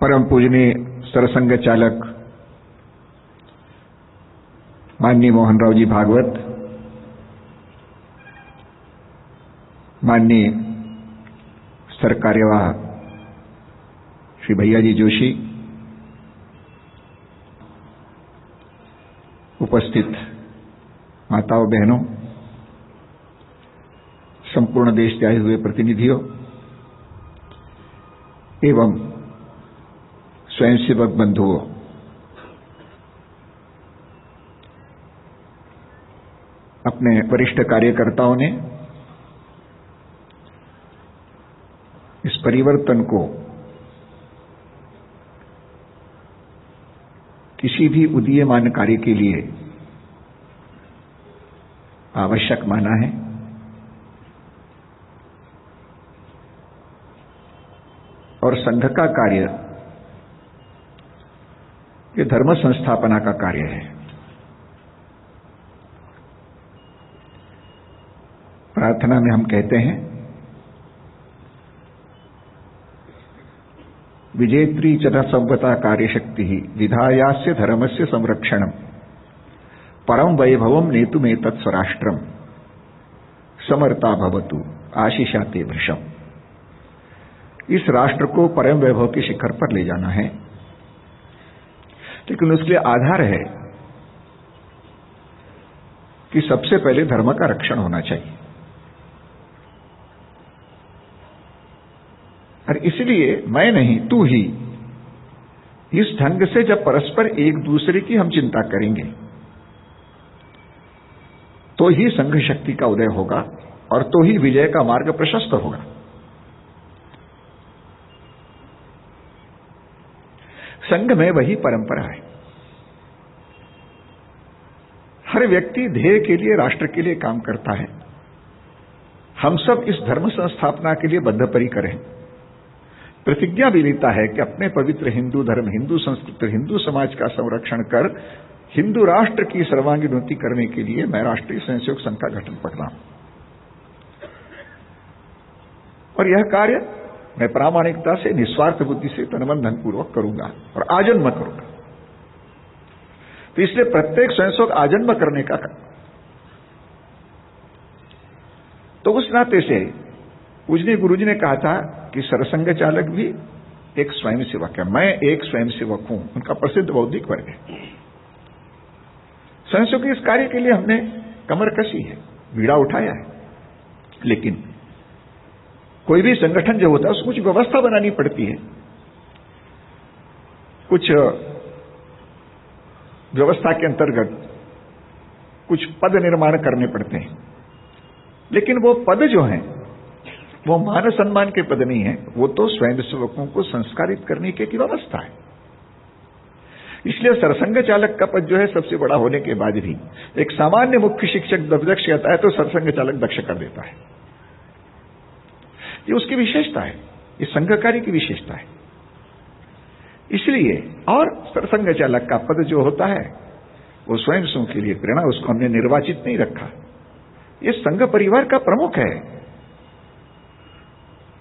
परम पूजनीय सरसंघ चालक माननीय मोहनराव जी भागवत, माननीय सरकार्यवाह श्री भैया जी जोशी, उपस्थित माताओं बहनों, संपूर्ण देश से आए हुए प्रतिनिधियों एवं स्वयंसेवक बंधुओं, अपने वरिष्ठ कार्यकर्ताओं ने इस परिवर्तन को किसी भी उदीयमान कार्य के लिए आवश्यक माना है और संघ का कार्य ये धर्म संस्थापना का कार्य है। प्रार्थना में हम कहते हैं, विजेत्री च संवता कार्यशक्ति विधायास्य धर्मस्य संरक्षणम परम वैभवम नेतुमेतत् स्वराष्ट्रम समर्था भवतु आशीषा ते भृशम। इस राष्ट्र को परम वैभव के शिखर पर ले जाना है, लेकिन उसके लिए आधार है कि सबसे पहले धर्म का रक्षण होना चाहिए। और इसलिए मैं नहीं तू ही, इस ढंग से जब परस्पर एक दूसरे की हम चिंता करेंगे तो ही संघ शक्ति का उदय होगा और तो ही विजय का मार्ग प्रशस्त होगा। संघ में वही परंपरा है। हर व्यक्ति ध्येय के लिए, राष्ट्र के लिए काम करता है। हम सब इस धर्म संस्थापना के लिए बद्धपरिकर हैं। प्रतिज्ञा भी लेता है कि अपने पवित्र हिंदू धर्म, हिंदू संस्कृति, हिंदू समाज का संरक्षण कर हिंदू राष्ट्र की सर्वांगीण उन्नति करने के लिए मैं राष्ट्रीय स्वयंसेवक संघ का गठन कर रहा हूं। और यह कार्य मैं प्रामाणिकता से, निस्वार्थ बुद्धि से, तनमन धन पूर्वक करूंगा और आजन्म करूंगा। तो इसलिए प्रत्येक स्वयंसेवक आजन्म करने का तो उस नाते से पूजनीय गुरुजी ने कहा था कि सरसंघ चालक भी एक स्वयंसेवक है। मैं एक स्वयंसेवक हूं, उनका प्रसिद्ध बौद्धिक वर्ग है। स्वयंसेवक के इस कार्य के लिए हमने कमर कसी है, बीड़ा उठाया है। लेकिन कोई भी संगठन जो होता है उसको कुछ व्यवस्था बनानी पड़ती है, कुछ व्यवस्था के अंतर्गत कुछ पद निर्माण करने पड़ते हैं। लेकिन वो पद जो हैं वो मान सम्मान के पद नहीं है, वो तो स्वयंसेवकों को संस्कारित करने की व्यवस्था है। इसलिए सरसंघ चालक का पद जो है सबसे बड़ा होने के बाद भी एक सामान्य मुख्य शिक्षक दक्ष कहता है तो सरसंघ चालक दक्ष कर देता है। ये उसकी विशेषता है, ये संघ कार्य की विशेषता है। इसलिए और सरसंघ चालक का पद जो होता है वो स्वयंसेवकों के लिए प्रेरणा, उसको हमने निर्वाचित नहीं रखा। ये संघ परिवार का प्रमुख है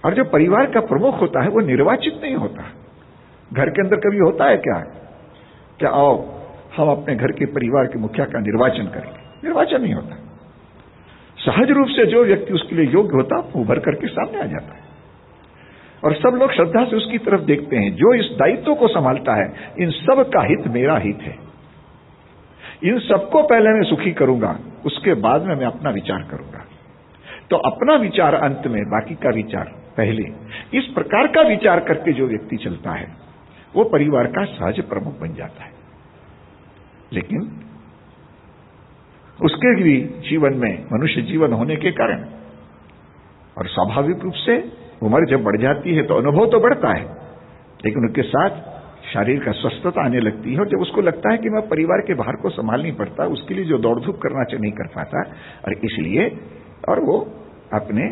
और जो परिवार का प्रमुख होता है वो निर्वाचित नहीं होता। घर के अंदर कभी होता है क्या आओ हम अपने घर के परिवार के मुखिया का निर्वाचन करेंगे? निर्वाचन नहीं होता। सहज रूप से जो व्यक्ति उसके लिए योग्य होता है उभर करके सामने आ जाता है और सब लोग श्रद्धा से उसकी तरफ देखते हैं। जो इस दायित्व को संभालता है, इन सब का हित मेरा हित है, इन सबको पहले मैं सुखी करूंगा, उसके बाद में मैं अपना विचार करूंगा। तो अपना विचार अंत में, बाकी का विचार पहले। इस प्रकार का विचार करके जो व्यक्ति चलता है वो परिवार का सहज प्रमुख बन जाता है। लेकिन उसके भी जीवन में मनुष्य जीवन होने के कारण और स्वाभाविक रूप से उम्र जब बढ़ जाती है तो अनुभव तो बढ़ता है, लेकिन उसके साथ शारीरिक अस्वस्थता आने लगती है। और जब उसको लगता है कि मैं परिवार के बाहर को संभाल नहीं पड़ता, उसके लिए जो दौड़ धूप करना चाहिए नहीं कर पाता, और इसलिए और वो अपने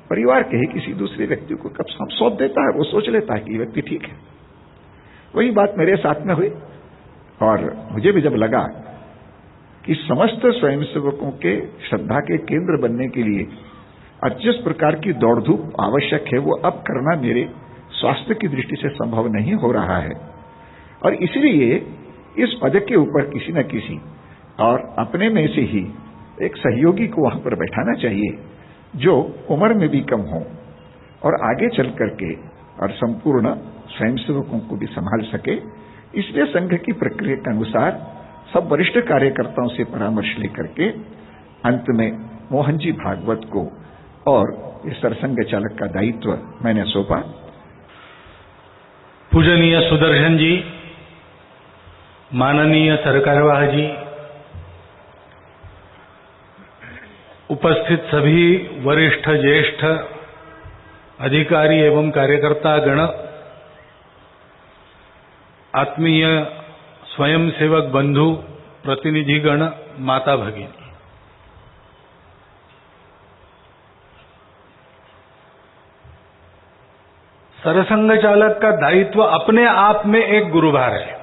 परिवार के ही किसी दूसरे व्यक्ति को कब सौंप देता है। वो सोच लेता है कि ये व्यक्ति ठीक है। वही बात मेरे साथ में हुई और मुझे भी जब लगा कि समस्त स्वयंसेवकों के श्रद्धा के केंद्र बनने के लिए जिस प्रकार की दौड़ धूप आवश्यक है वो अब करना मेरे स्वास्थ्य की दृष्टि से संभव नहीं हो रहा है। और इसलिए इस पद के ऊपर किसी न किसी और अपने में से ही एक सहयोगी को वहां पर बैठाना चाहिए, जो उम्र में भी कम हो और आगे चल करके और संपूर्ण स्वयंसेवकों को भी संभाल सके। इसलिए संघ की प्रक्रिया के अनुसार सब वरिष्ठ कार्यकर्ताओं से परामर्श लेकर के अंत में मोहन जी भागवत को और इस सरसंघ चालक का दायित्व मैंने सौंपा। पूजनीय सुदर्शन जी, माननीय सरकारवाह जी, उपस्थित सभी वरिष्ठ ज्येष्ठ अधिकारी एवं कार्यकर्ता गण, आत्मीय स्वयंसेवक बंधु, प्रतिनिधि गण, माता भगिनी, सरसंघ चालक का दायित्व अपने आप में एक गुरुभार है।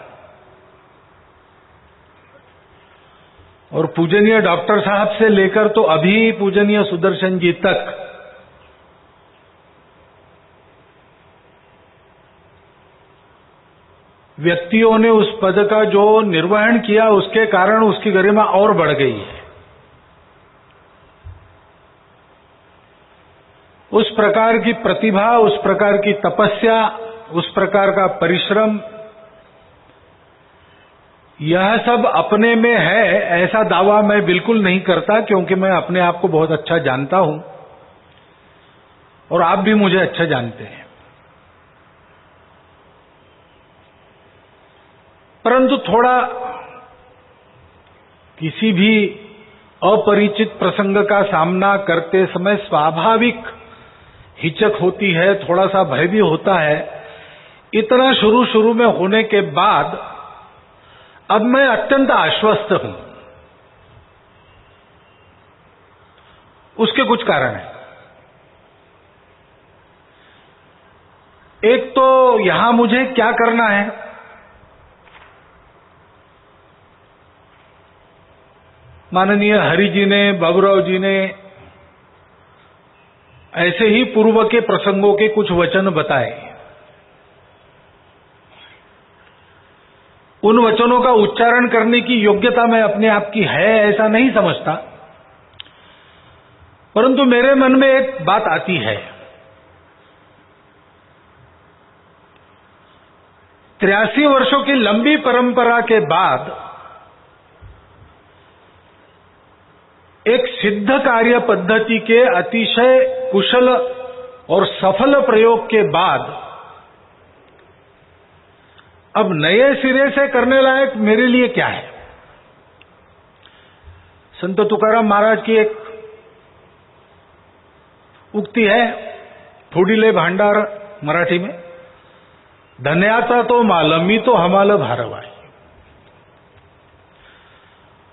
और पूजनीय डॉक्टर साहब से लेकर तो अभी पूजनीय सुदर्शन जी तक व्यक्तियों ने उस पद का जो निर्वहन किया, उसके कारण उसकी गरिमा और बढ़ गई है। उस प्रकार की प्रतिभा, उस प्रकार की तपस्या, उस प्रकार का परिश्रम, यह सब अपने में है ऐसा दावा मैं बिल्कुल नहीं करता, क्योंकि मैं अपने आप को बहुत अच्छा जानता हूं और आप भी मुझे अच्छा जानते हैं। परंतु थोड़ा किसी भी अपरिचित प्रसंग का सामना करते समय स्वाभाविक हिचक होती है, थोड़ा सा भय भी होता है। इतना शुरू में होने के बाद अब मैं अत्यंत आश्वस्त हूं। उसके कुछ कारण हैं। एक तो यहां मुझे क्या करना है, माननीय हरि जी ने, बाबूराव जी ने ऐसे ही पूर्व के प्रसंगों के कुछ वचन बताए। उन वचनों का उच्चारण करने की योग्यता मैं अपने आप की है ऐसा नहीं समझता, परंतु मेरे मन में एक बात आती है। 83 वर्षों की लंबी परंपरा के बाद एक सिद्ध कार्य पद्धति के अतिशय कुशल और सफल प्रयोग के बाद अब नए सिरे से करने लायक मेरे लिए क्या है। संत तुकाराम महाराज की एक उक्ति है, थोडीले भांडार मराठी में, धन्याचा तो माल मी तो हमाल भारवाई।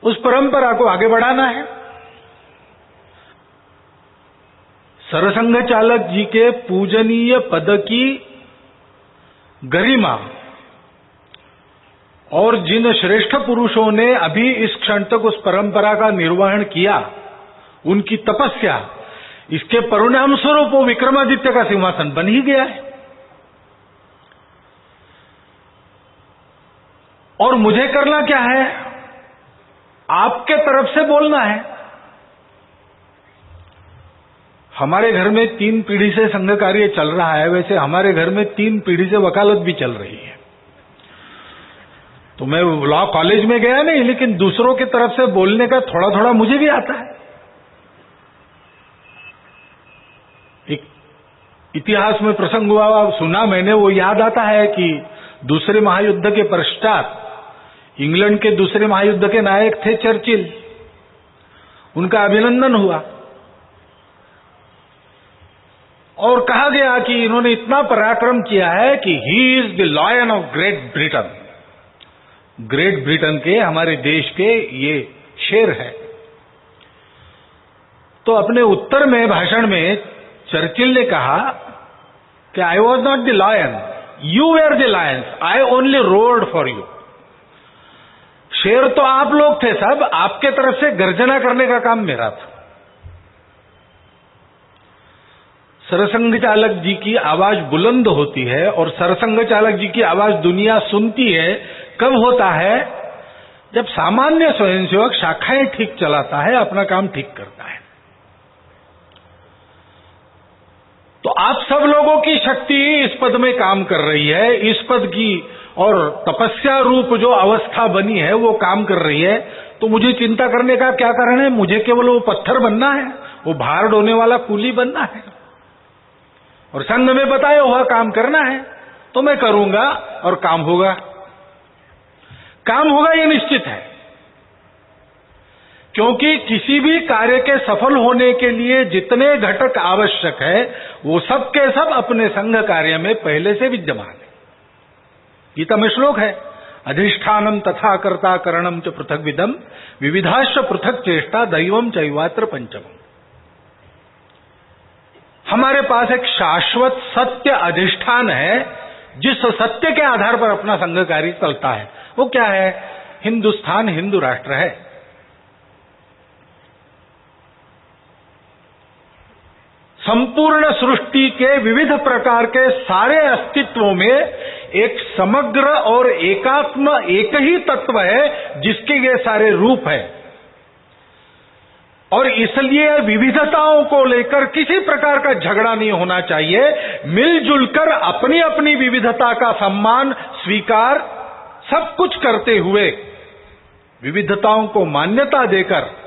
उस परंपरा को आगे बढ़ाना है। सरसंघ चालक जी के पूजनीय पद की गरिमा और जिन श्रेष्ठ पुरुषों ने अभी इस क्षण तक उस परंपरा का निर्वहन किया, उनकी तपस्या, इसके परिणाम स्वरूप वो विक्रमादित्य का सिंहासन बन ही गया है। और मुझे करना क्या है, आपके तरफ से बोलना है। हमारे घर में 3 पीढ़ी से संघ कार्य चल रहा है, वैसे हमारे घर में 3 पीढ़ी से वकालत भी चल रही है। तो मैं लॉ कॉलेज में गया नहीं, लेकिन दूसरों की तरफ से बोलने का थोड़ा थोड़ा मुझे भी आता है। एक इतिहास में प्रसंग हुआ, सुना मैंने, वो याद आता है कि दूसरे महायुद्ध के पश्चात इंग्लैंड के दूसरे महायुद्ध के नायक थे चर्चिल, उनका अभिनंदन हुआ और कहा गया कि इन्होंने इतना पराक्रम किया है कि he is the lion of great Britain. Great Britain के, हमारे देश के ये शेर है। तो अपने उत्तर में भाषण में चर्चिल ने कहा कि I was not the lion, you were the lions, I only roared for you. शेर तो आप लोग थे सब, आपके तरफ से गर्जना करने का काम मेरा था। सरसंघ चालक जी की आवाज बुलंद होती है और सरसंघ चालक जी की आवाज दुनिया सुनती है, कब होता है? जब सामान्य स्वयंसेवक शाखाएं ठीक चलाता है, अपना काम ठीक करता है। तो आप सब लोगों की शक्ति इस पद में काम कर रही है, इस पद की और तपस्या रूप जो अवस्था बनी है वो काम कर रही है। तो मुझे चिंता करने का क्या कारण है? मुझे केवल वो पत्थर बनना है, वो भार ढोने वाला कूली बनना है और संघ में बताया हुआ काम करना है, तो मैं करूंगा और काम होगा। काम होगा ये निश्चित है, क्योंकि किसी भी कार्य के सफल होने के लिए जितने घटक आवश्यक है वो सब के सब अपने संघ कार्य में पहले से विद्यमान है। गीता में श्लोक है, अधिष्ठानम तथा कर्ता करणम च पृथक विदम विविधाश्च पृथक चेष्टा दैवम चैवात्र पंचमम। हमारे पास एक शाश्वत सत्य अधिष्ठान है, जिस सत्य के आधार पर अपना संघ कार्य चलता है। वो क्या है? हिंदुस्तान हिंदू राष्ट्र है। संपूर्ण सृष्टि के विविध प्रकार के सारे अस्तित्वों में एक समग्र और एकात्म एक ही तत्व है जिसके ये सारे रूप है, और इसलिए विविधताओं को लेकर किसी प्रकार का झगड़ा नहीं होना चाहिए। मिलजुल कर अपनी अपनी विविधता का सम्मान स्वीकार सब कुछ करते हुए विविधताओं को मान्यता देकर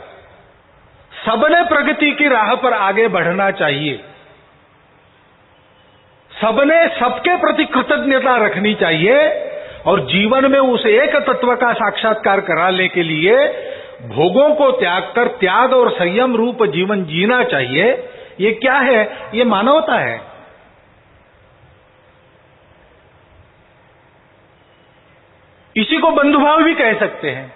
सबने प्रगति की राह पर आगे बढ़ना चाहिए। सबने सबके प्रति कृतज्ञता रखनी चाहिए और जीवन में उस एक तत्व का साक्षात्कार कराने के लिए भोगों को त्याग कर त्याग और संयम रूप जीवन जीना चाहिए। ये क्या है? ये मानवता है। इसी को बंधुभाव भी कह सकते हैं।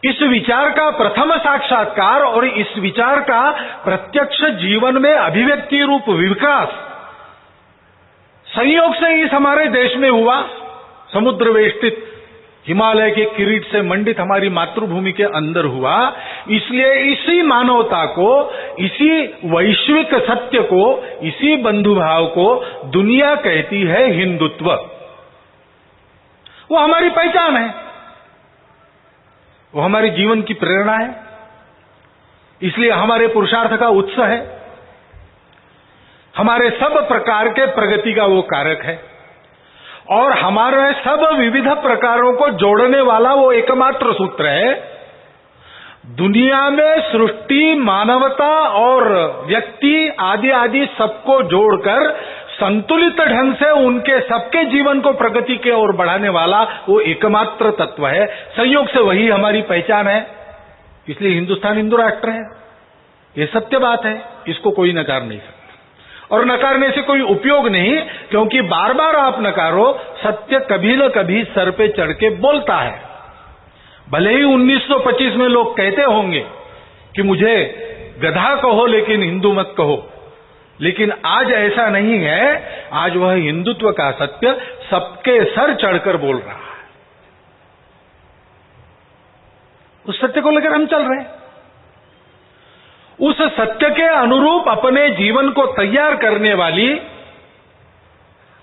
इस विचार का प्रथम साक्षात्कार और इस विचार का प्रत्यक्ष जीवन में अभिव्यक्ति रूप विकास संयोग से इस हमारे देश में हुआ। समुद्र वेष्टित हिमालय के किरीट से मंडित हमारी मातृभूमि के अंदर हुआ। इसलिए इसी मानवता को, इसी वैश्विक सत्य को, इसी बंधुभाव को दुनिया कहती है हिंदुत्व। वो हमारी पहचान है, वो हमारे जीवन की प्रेरणा है, इसलिए हमारे पुरुषार्थ का उत्स है, हमारे सब प्रकार के प्रगति का वो कारक है और हमारे सब विविध प्रकारों को जोड़ने वाला वो एकमात्र सूत्र है। दुनिया में सृष्टि, मानवता और व्यक्ति आदि आदि सबको जोड़कर संतुलित ढंग से उनके सबके जीवन को प्रगति की ओर बढ़ाने वाला वो एकमात्र तत्व है। संयोग से वही हमारी पहचान है, इसलिए हिंदुस्तान हिंदू राष्ट्र है। ये सत्य बात है, इसको कोई नकार नहीं सकता और नकारने से कोई उपयोग नहीं, क्योंकि बार बार आप नकारो, सत्य कभी न कभी सर पे चढ़ के बोलता है। भले ही 1925 में लोग कहते होंगे कि मुझे गधा कहो लेकिन हिंदू मत कहो, लेकिन आज ऐसा नहीं है। आज वह हिंदुत्व का सत्य सबके सर चढ़कर बोल रहा है। उस सत्य को लेकर हम चल रहे हैं। उस सत्य के अनुरूप अपने जीवन को तैयार करने वाली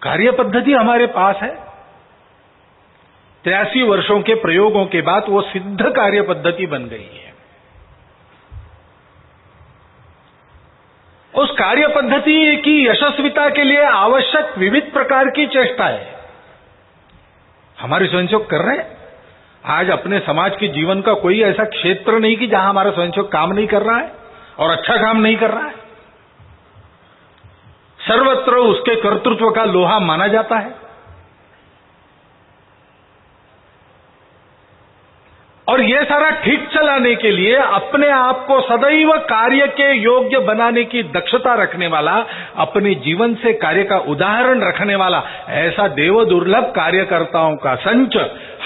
कार्य पद्धति हमारे पास है। 83 वर्षों के प्रयोगों के बाद वो सिद्ध कार्य पद्धति बन गई है। उस कार्य पद्धति की यशस्विता के लिए आवश्यक विविध प्रकार की चेष्टा है, हमारे स्वयंसेवक कर रहे हैं। आज अपने समाज के जीवन का कोई ऐसा क्षेत्र नहीं कि जहां हमारा स्वयंसेवक काम नहीं कर रहा है और अच्छा काम नहीं कर रहा है। सर्वत्र उसके कर्तृत्व का लोहा माना जाता है और यह सारा ठीक चलाने के लिए अपने आप को सदैव कार्य के योग्य बनाने की दक्षता रखने वाला, अपने जीवन से कार्य का उदाहरण रखने वाला ऐसा देव दुर्लभ कार्यकर्ताओं का संच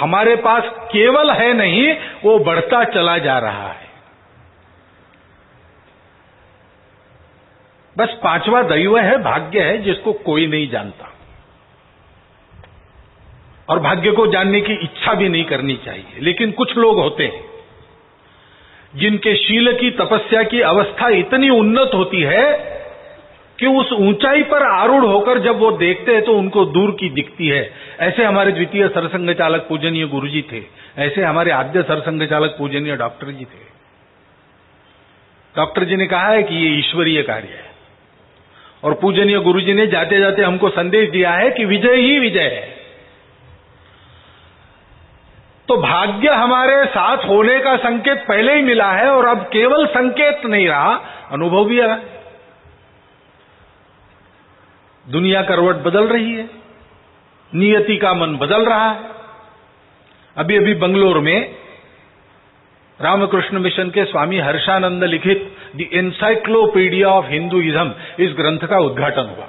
हमारे पास केवल है नहीं, वो बढ़ता चला जा रहा है। बस पांचवा दैव है, भाग्य है, जिसको कोई नहीं जानता और भाग्य को जानने की इच्छा भी नहीं करनी चाहिए। लेकिन कुछ लोग होते हैं जिनके शील की, तपस्या की अवस्था इतनी उन्नत होती है कि उस ऊंचाई पर आरूढ़ होकर जब वो देखते हैं तो उनको दूर की दिखती है। ऐसे हमारे द्वितीय सरसंघ चालक पूजनीय गुरु जी थे, ऐसे हमारे आद्य सरसंघ चालक पूजनीय डॉक्टर जी थे। डॉक्टर जी ने कहा है कि ये ईश्वरीय कार्य है, और पूजनीय गुरु जी ने जाते जाते हमको संदेश दिया है कि विजय ही विजय है। तो भाग्य हमारे साथ होने का संकेत पहले ही मिला है, और अब केवल संकेत नहीं रहा, अनुभव भी है। दुनिया करवट बदल रही है, नियति का मन बदल रहा है। अभी अभी बंगलोर में रामकृष्ण मिशन के स्वामी हर्षानंद लिखित द एनसाइक्लोपीडिया ऑफ हिंदुइज्म इस ग्रंथ का उद्घाटन हुआ।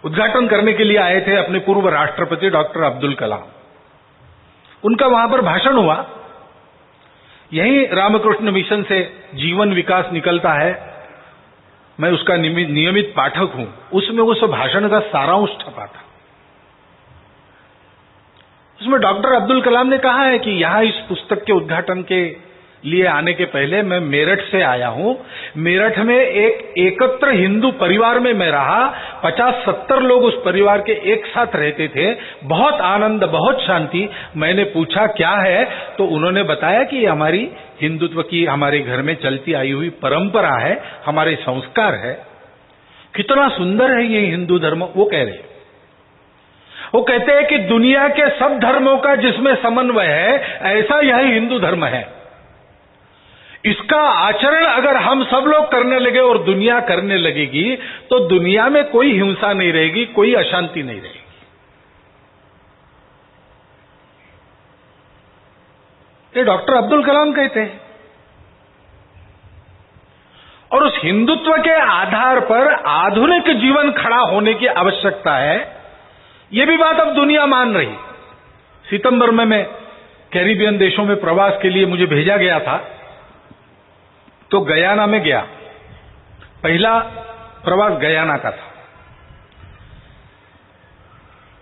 उद्घाटन करने के लिए आए थे अपने पूर्व राष्ट्रपति डॉक्टर अब्दुल कलाम। उनका वहां पर भाषण हुआ। यही रामकृष्ण मिशन से जीवन विकास निकलता है, मैं उसका नियमित पाठक हूं। उसमें उस भाषण का सारांश छपा था। उसमें डॉक्टर अब्दुल कलाम ने कहा है कि यहां इस पुस्तक के उद्घाटन के लिए आने के पहले मैं मेरठ से आया हूं। मेरठ में एक एकत्र हिंदू परिवार में मैं रहा, 50-70 लोग उस परिवार के एक साथ रहते थे, बहुत आनंद, बहुत शांति। मैंने पूछा क्या है, तो उन्होंने बताया कि हमारी हिंदुत्व की हमारे घर में चलती आई हुई परंपरा है, हमारे संस्कार है। कितना सुंदर है ये हिंदू धर्म, वो कह रहे हैं। वो कहते हैं कि दुनिया के सब धर्मों का जिसमें समन्वय है, ऐसा यह हिंदू धर्म है। इसका आचरण अगर हम सब लोग करने लगे और दुनिया करने लगेगी तो दुनिया में कोई हिंसा नहीं रहेगी, कोई अशांति नहीं रहेगी। ये डॉक्टर अब्दुल कलाम कहते हैं। और उस हिंदुत्व के आधार पर आधुनिक जीवन खड़ा होने की आवश्यकता है, यह भी बात अब दुनिया मान रही। सितंबर में मैं कैरिबियन देशों में प्रवास के लिए मुझे भेजा गया था, तो गयाना में गया। पहला प्रवास गयाना का था।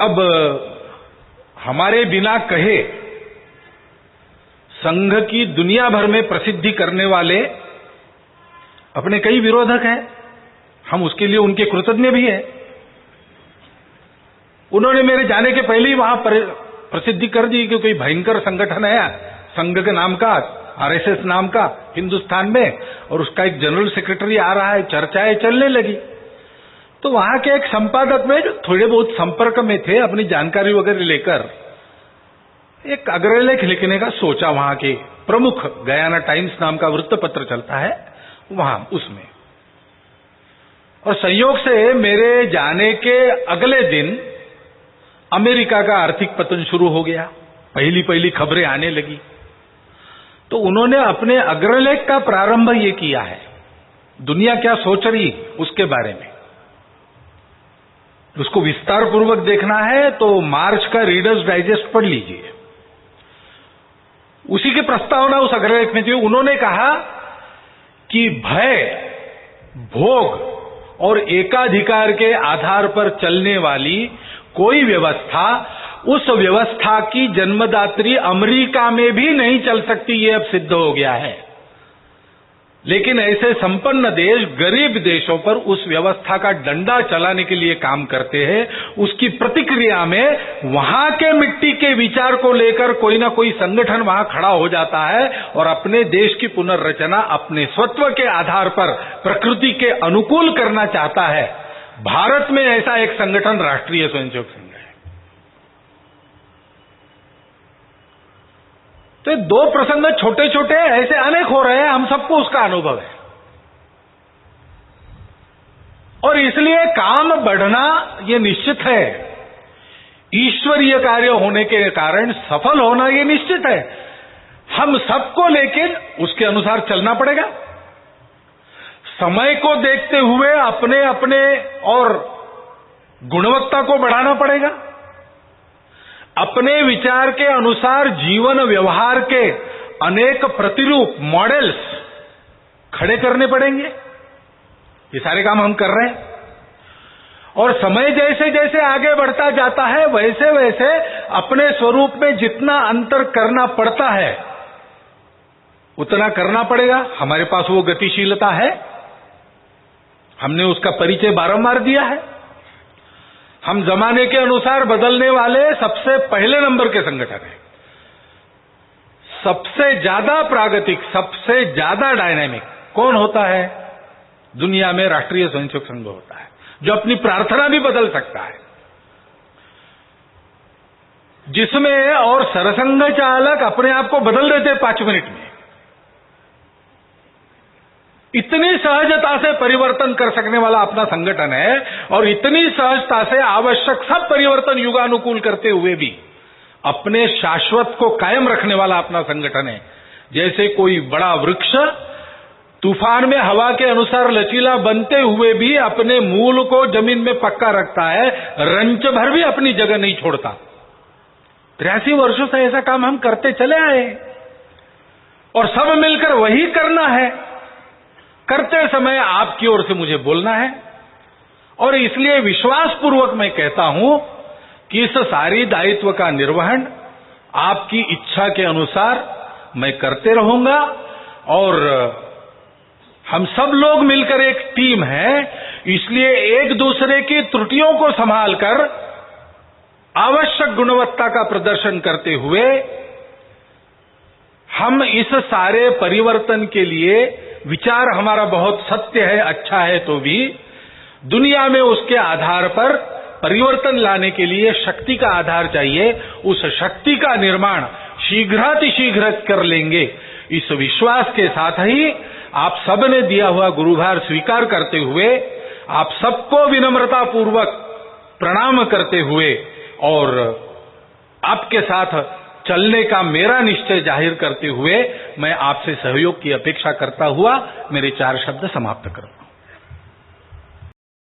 अब हमारे बिना कहे संघ की दुनिया भर में प्रसिद्धि करने वाले अपने कई विरोधक हैं, हम उसके लिए उनके कृतज्ञ भी हैं। उन्होंने मेरे जाने के पहले ही वहां प्रसिद्धि कर दी कि कोई भयंकर संगठन है संघ के नाम का, आरएसएस नाम का हिंदुस्तान में, और उसका एक जनरल सेक्रेटरी आ रहा है, चर्चाएं चलने लगी। तो वहां के एक संपादक में जो थोड़े बहुत संपर्क में थे, अपनी जानकारी वगैरह लेकर एक अग्रलेख लिखने का सोचा। वहां के प्रमुख गयाना टाइम्स नाम का वृत्तपत्र चलता है वहां, उसमें। और संयोग से मेरे जाने के अगले दिन अमेरिका का आर्थिक पतन शुरू हो गया, पहली पहली खबरें आने लगी। तो उन्होंने अपने अग्रलेख का प्रारंभ ये किया है, दुनिया क्या सोच रही उसके बारे में। उसको विस्तार पूर्वक देखना है तो मार्च का रीडर्स डाइजेस्ट पढ़ लीजिए। उसी की प्रस्तावना उस अग्रलेख में थी। उन्होंने कहा कि भय, भोग और एकाधिकार के आधार पर चलने वाली कोई व्यवस्था उस व्यवस्था की जन्मदात्री अमेरिका में भी नहीं चल सकती, ये अब सिद्ध हो गया है। लेकिन ऐसे संपन्न देश गरीब देशों पर उस व्यवस्था का डंडा चलाने के लिए काम करते हैं। उसकी प्रतिक्रिया में वहां के मिट्टी के विचार को लेकर कोई ना कोई संगठन वहां खड़ा हो जाता है और अपने देश की पुनर्रचना अपने स्वत्व के आधार पर प्रकृति के अनुकूल करना चाहता है। भारत में ऐसा एक संगठन राष्ट्रीय स्वयंसेवक संघ है। तो ये दो प्रसंग छोटे छोटे ऐसे अनेक हो रहे हैं, हम सबको उसका अनुभव है। और इसलिए काम बढ़ना ये निश्चित है। ईश्वरीय कार्य होने के कारण सफल होना ये निश्चित है। हम सबको लेकिन उसके अनुसार चलना पड़ेगा। समय को देखते हुए अपने अपने और गुणवत्ता को बढ़ाना पड़ेगा। अपने विचार के अनुसार जीवन व्यवहार के अनेक प्रतिरूप मॉडल्स खड़े करने पड़ेंगे। ये सारे काम हम कर रहे हैं। और समय जैसे जैसे आगे बढ़ता जाता है वैसे वैसे अपने स्वरूप में जितना अंतर करना पड़ता है उतना करना पड़ेगा। हमारे पास वो गतिशीलता है, हमने उसका परिचय बारंबार दिया है। हम जमाने के अनुसार बदलने वाले सबसे पहले नंबर के संगठन हैं। सबसे ज्यादा प्रागतिक, सबसे ज्यादा डायनामिक कौन होता है दुनिया में? राष्ट्रीय स्वयंसेवक संघ होता है, जो अपनी प्रार्थना भी बदल सकता है, जिसमें और सरसंघ चालक अपने आप को बदल देते 5 मिनट में। इतनी सहजता से परिवर्तन कर सकने वाला अपना संगठन है, और इतनी सहजता से आवश्यक सब परिवर्तन युगानुकूल करते हुए भी अपने शाश्वत को कायम रखने वाला अपना संगठन है। जैसे कोई बड़ा वृक्ष तूफान में हवा के अनुसार लचीला बनते हुए भी अपने मूल को जमीन में पक्का रखता है, रंच भर भी अपनी जगह नहीं छोड़ता। 83 वर्षों से ऐसा काम हम करते चले आए, और सब मिलकर वही करना है। करते समय आपकी ओर से मुझे बोलना है, और इसलिए विश्वासपूर्वक मैं कहता हूं कि इस सारी दायित्व का निर्वहन आपकी इच्छा के अनुसार मैं करते रहूंगा। और हम सब लोग मिलकर एक टीम है, इसलिए एक दूसरे की त्रुटियों को संभालकर आवश्यक गुणवत्ता का प्रदर्शन करते हुए हम इस सारे परिवर्तन के लिए, विचार हमारा बहुत सत्य है, अच्छा है, तो भी दुनिया में उसके आधार पर परिवर्तन लाने के लिए शक्ति का आधार चाहिए। उस शक्ति का निर्माण शीघ्रातिशीघ्र कर लेंगे, इस विश्वास के साथ ही आप सबने दिया हुआ गुरुभार स्वीकार करते हुए, आप सबको विनम्रता पूर्वक प्रणाम करते हुए और आपके साथ चलने का मेरा निश्चय जाहिर करते हुए मैं आपसे सहयोग की अपेक्षा करता हुआ मेरे 4 शब्द समाप्त करूं।